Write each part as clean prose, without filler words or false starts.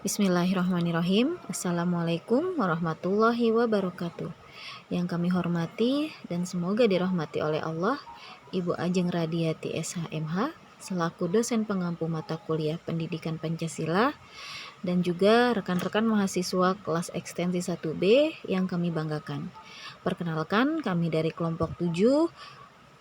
Bismillahirrahmanirrahim. Assalamualaikum warahmatullahi wabarakatuh. Yang kami hormati dan semoga dirahmati oleh Allah, Ibu Ajeng Radiati SHMH selaku dosen pengampu mata kuliah Pendidikan Pancasila dan juga rekan-rekan mahasiswa kelas ekstensi 1B yang kami banggakan. Perkenalkan, kami dari kelompok 7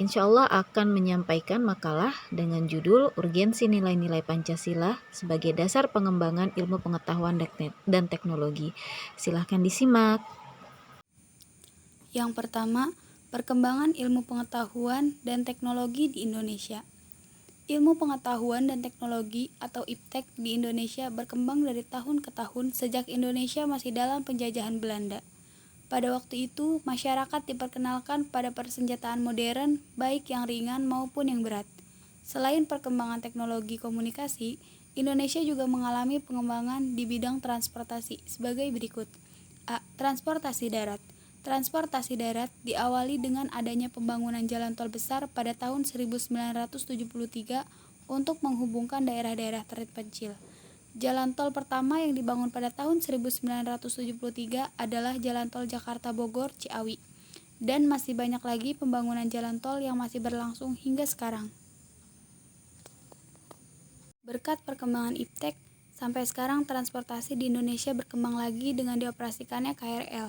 insya Allah akan menyampaikan makalah dengan judul Urgensi Nilai-Nilai Pancasila sebagai Dasar Pengembangan Ilmu Pengetahuan dan Teknologi. Silahkan disimak. Yang pertama, perkembangan ilmu pengetahuan dan teknologi di Indonesia. Ilmu pengetahuan dan teknologi atau IPTEK di Indonesia berkembang dari tahun ke tahun sejak Indonesia masih dalam penjajahan Belanda. Pada waktu itu, masyarakat diperkenalkan pada persenjataan modern, baik yang ringan maupun yang berat. Selain perkembangan teknologi komunikasi, Indonesia juga mengalami pengembangan di bidang transportasi sebagai berikut. A. Transportasi darat. Transportasi darat diawali dengan adanya pembangunan jalan tol besar pada tahun 1973 untuk menghubungkan daerah-daerah terpencil. Jalan tol pertama yang dibangun pada tahun 1973 adalah Jalan Tol Jakarta-Bogor Ciawi, dan masih banyak lagi pembangunan jalan tol yang masih berlangsung hingga sekarang. Berkat perkembangan IPTEK, sampai sekarang transportasi di Indonesia berkembang lagi dengan dioperasikannya KRL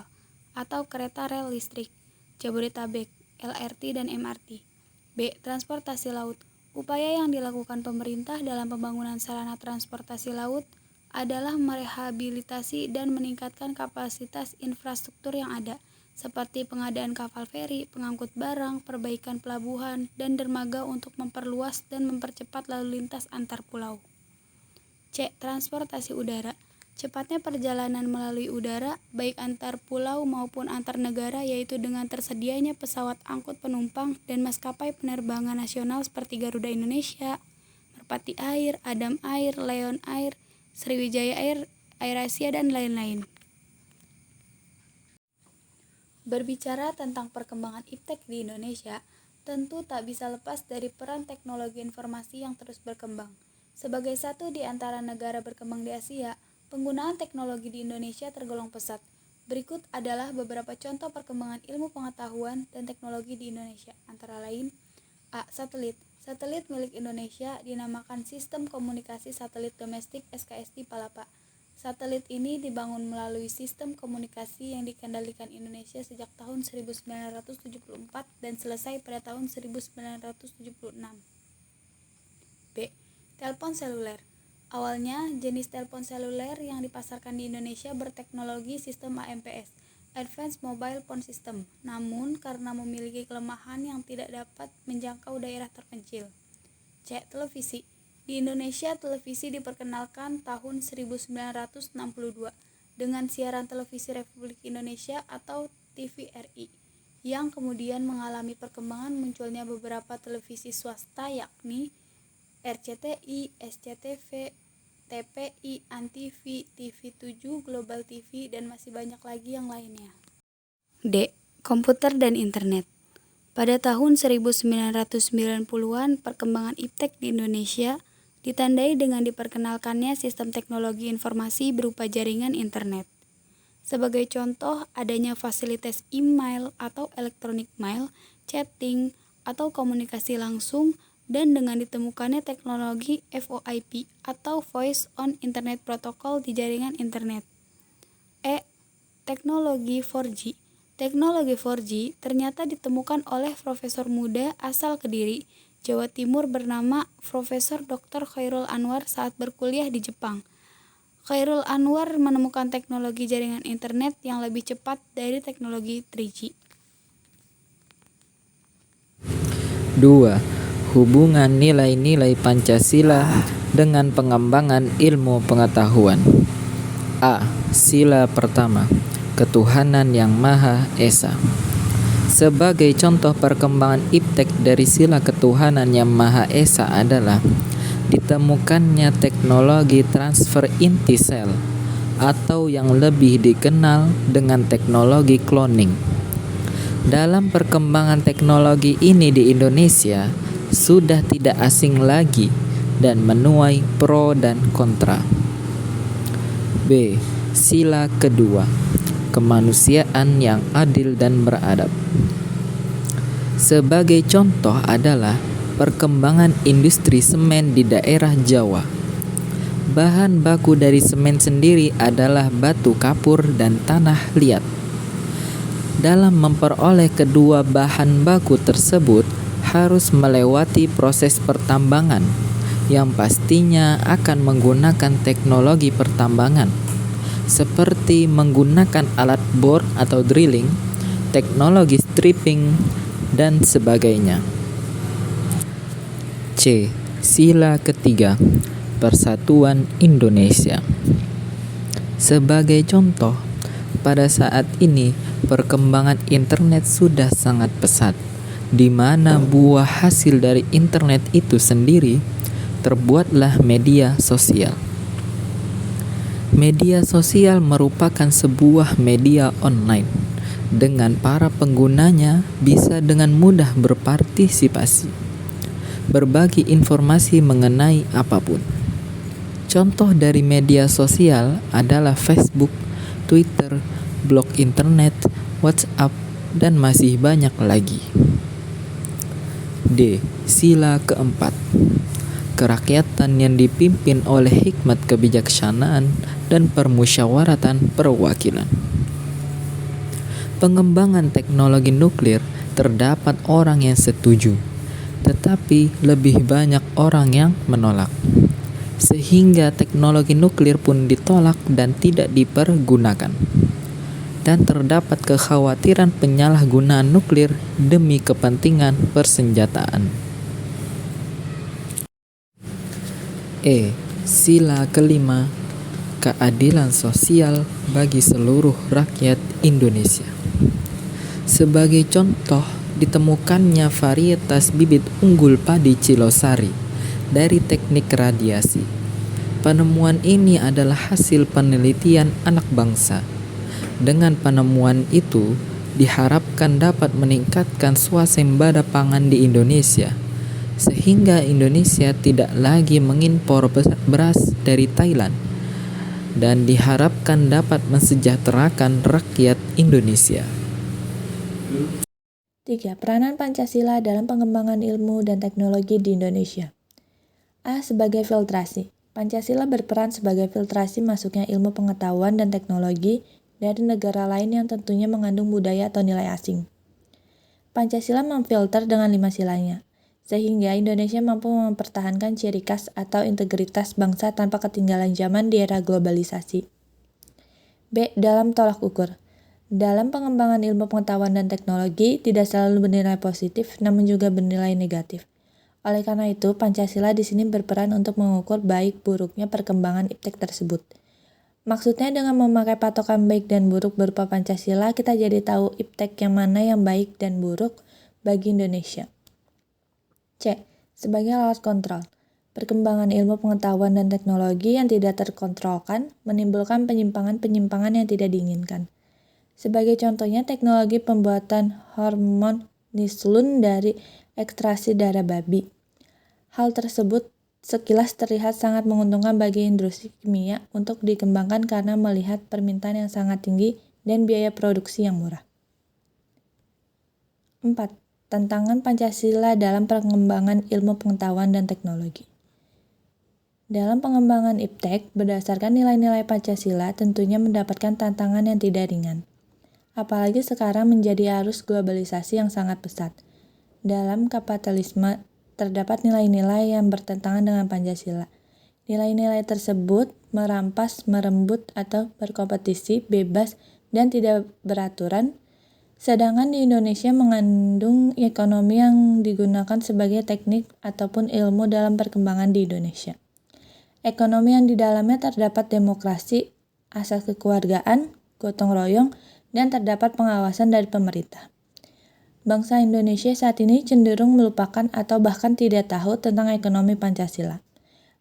atau kereta rel listrik, Jabodetabek, LRT dan MRT. B. Transportasi laut. Upaya yang dilakukan pemerintah dalam pembangunan sarana transportasi laut adalah merehabilitasi dan meningkatkan kapasitas infrastruktur yang ada, seperti pengadaan kapal feri, pengangkut barang, perbaikan pelabuhan, dan dermaga untuk memperluas dan mempercepat lalu lintas antar pulau. C. Transportasi udara. Cepatnya perjalanan melalui udara, baik antar pulau maupun antar negara, yaitu dengan tersedianya pesawat angkut penumpang dan maskapai penerbangan nasional seperti Garuda Indonesia, Merpati Air, Adam Air, Leon Air, Sriwijaya Air, AirAsia, dan lain-lain. Berbicara tentang perkembangan IPTEK di Indonesia, tentu tak bisa lepas dari peran teknologi informasi yang terus berkembang. Sebagai satu di antara negara berkembang di Asia, penggunaan teknologi di Indonesia tergolong pesat. Berikut adalah beberapa contoh perkembangan ilmu pengetahuan dan teknologi di Indonesia, antara lain: A. Satelit. Satelit milik Indonesia dinamakan Sistem Komunikasi Satelit Domestik SKSD Palapa. Satelit ini dibangun melalui sistem komunikasi yang dikendalikan Indonesia sejak tahun 1974 dan selesai pada tahun 1976. B. Telepon seluler. Awalnya, jenis telepon seluler yang dipasarkan di Indonesia berteknologi sistem AMPS, Advanced Mobile Phone System, namun karena memiliki kelemahan yang tidak dapat menjangkau daerah terpencil. C. Televisi. Di Indonesia, televisi diperkenalkan tahun 1962 dengan siaran televisi Republik Indonesia atau TVRI, yang kemudian mengalami perkembangan munculnya beberapa televisi swasta yakni RCTI, SCTV, TPI, Antv, TV7, Global TV, dan masih banyak lagi yang lainnya. D. Komputer dan Internet. Pada tahun 1990-an, perkembangan IPTEK di Indonesia ditandai dengan diperkenalkannya sistem teknologi informasi berupa jaringan internet. Sebagai contoh, adanya fasilitas email atau electronic mail, chatting, atau komunikasi langsung, dan dengan ditemukannya teknologi VoIP atau Voice on Internet Protocol di jaringan internet. E. Teknologi 4G. Teknologi 4G ternyata ditemukan oleh profesor muda asal Kediri, Jawa Timur bernama Profesor Dr. Chairul Anwar saat berkuliah di Jepang. Chairul Anwar menemukan teknologi jaringan internet yang lebih cepat dari teknologi 3G. 2. Hubungan nilai-nilai Pancasila dengan pengembangan ilmu pengetahuan. A. Sila pertama, Ketuhanan Yang Maha Esa. Sebagai contoh perkembangan IPTEK dari sila ketuhanan yang Maha Esa adalah ditemukannya teknologi transfer inti sel atau yang lebih dikenal dengan teknologi cloning. Dalam perkembangan teknologi ini di Indonesia sudah tidak asing lagi dan menuai pro dan kontra. B. Sila kedua, kemanusiaan yang adil dan beradab. Sebagai contoh adalah perkembangan industri semen di daerah Jawa. Bahan baku dari semen sendiri adalah batu kapur dan tanah liat. Dalam memperoleh kedua bahan baku tersebut harus melewati proses pertambangan yang pastinya akan menggunakan teknologi pertambangan seperti menggunakan alat bor atau drilling, teknologi stripping, dan sebagainya. C. Sila ketiga, Persatuan Indonesia. Sebagai contoh, pada saat ini perkembangan internet sudah sangat pesat, di mana buah hasil dari internet itu sendiri terbuatlah media sosial. Media sosial merupakan sebuah media online, dengan para penggunanya bisa dengan mudah berpartisipasi, berbagi informasi mengenai apapun. Contoh dari media sosial adalah Facebook, Twitter, blog internet, WhatsApp, dan masih banyak lagi. D. Sila keempat, kerakyatan yang dipimpin oleh hikmat kebijaksanaan dan permusyawaratan perwakilan. Pengembangan teknologi nuklir terdapat orang yang setuju, tetapi lebih banyak orang yang menolak. Sehingga teknologi nuklir pun ditolak dan tidak dipergunakan. Dan terdapat kekhawatiran penyalahgunaan nuklir demi kepentingan persenjataan. E. Sila kelima, keadilan sosial bagi seluruh rakyat Indonesia. Sebagai contoh, ditemukannya varietas bibit unggul padi Cilosari dari teknik radiasi. Penemuan ini adalah hasil penelitian anak bangsa. Dengan penemuan itu, diharapkan dapat meningkatkan swasembada pangan di Indonesia, sehingga Indonesia tidak lagi mengimpor beras dari Thailand, dan diharapkan dapat mensejahterakan rakyat Indonesia. 3. Peranan Pancasila dalam pengembangan ilmu dan teknologi di Indonesia. A. Sebagai filtrasi. Pancasila berperan sebagai filtrasi masuknya ilmu pengetahuan dan teknologi dari negara lain yang tentunya mengandung budaya atau nilai asing. Pancasila memfilter dengan 5 silanya, sehingga Indonesia mampu mempertahankan ciri khas atau integritas bangsa tanpa ketinggalan zaman di era globalisasi. B. Dalam tolak ukur. Dalam pengembangan ilmu pengetahuan dan teknologi tidak selalu bernilai positif, namun juga bernilai negatif. Oleh karena itu, Pancasila di sini berperan untuk mengukur baik buruknya perkembangan iptek tersebut. Maksudnya dengan memakai patokan baik dan buruk berupa Pancasila, kita jadi tahu iptek yang mana yang baik dan buruk bagi Indonesia. C. Sebagai alat kontrol. Perkembangan ilmu pengetahuan dan teknologi yang tidak terkontrolkan menimbulkan penyimpangan-penyimpangan yang tidak diinginkan. Sebagai contohnya, teknologi pembuatan hormon nislun dari ekstraksi darah babi. Hal tersebut sekilas terlihat sangat menguntungkan bagi industri kimia untuk dikembangkan karena melihat permintaan yang sangat tinggi dan biaya produksi yang murah. 4. Tantangan Pancasila dalam pengembangan ilmu pengetahuan dan teknologi. Dalam pengembangan iptek, berdasarkan nilai-nilai Pancasila tentunya mendapatkan tantangan yang tidak ringan. Apalagi sekarang menjadi arus globalisasi yang sangat pesat. Dalam kapitalisme, terdapat nilai-nilai yang bertentangan dengan Pancasila. Nilai-nilai tersebut merampas, merembut, atau berkompetisi bebas dan tidak beraturan, sedangkan di Indonesia mengandung ekonomi yang digunakan sebagai teknik ataupun ilmu dalam perkembangan di Indonesia. Ekonomi yang di dalamnya terdapat demokrasi, asas kekeluargaan, gotong royong, dan terdapat pengawasan dari pemerintah. Bangsa Indonesia saat ini cenderung melupakan atau bahkan tidak tahu tentang ekonomi Pancasila.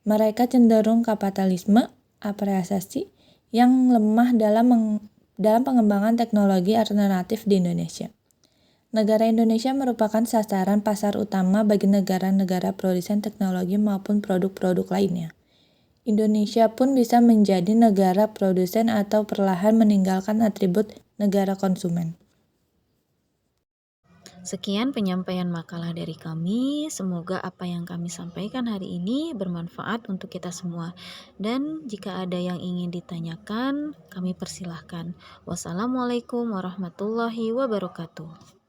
Mereka cenderung kapitalisme, apresiasi yang lemah dalam pengembangan teknologi alternatif di Indonesia. Negara Indonesia merupakan sasaran pasar utama bagi negara-negara produsen teknologi maupun produk-produk lainnya. Indonesia pun bisa menjadi negara produsen atau perlahan meninggalkan atribut negara konsumen. Sekian penyampaian makalah dari kami. Semoga apa yang kami sampaikan hari ini bermanfaat untuk kita semua. Dan jika ada yang ingin ditanyakan, kami persilahkan. Wassalamualaikum warahmatullahi wabarakatuh.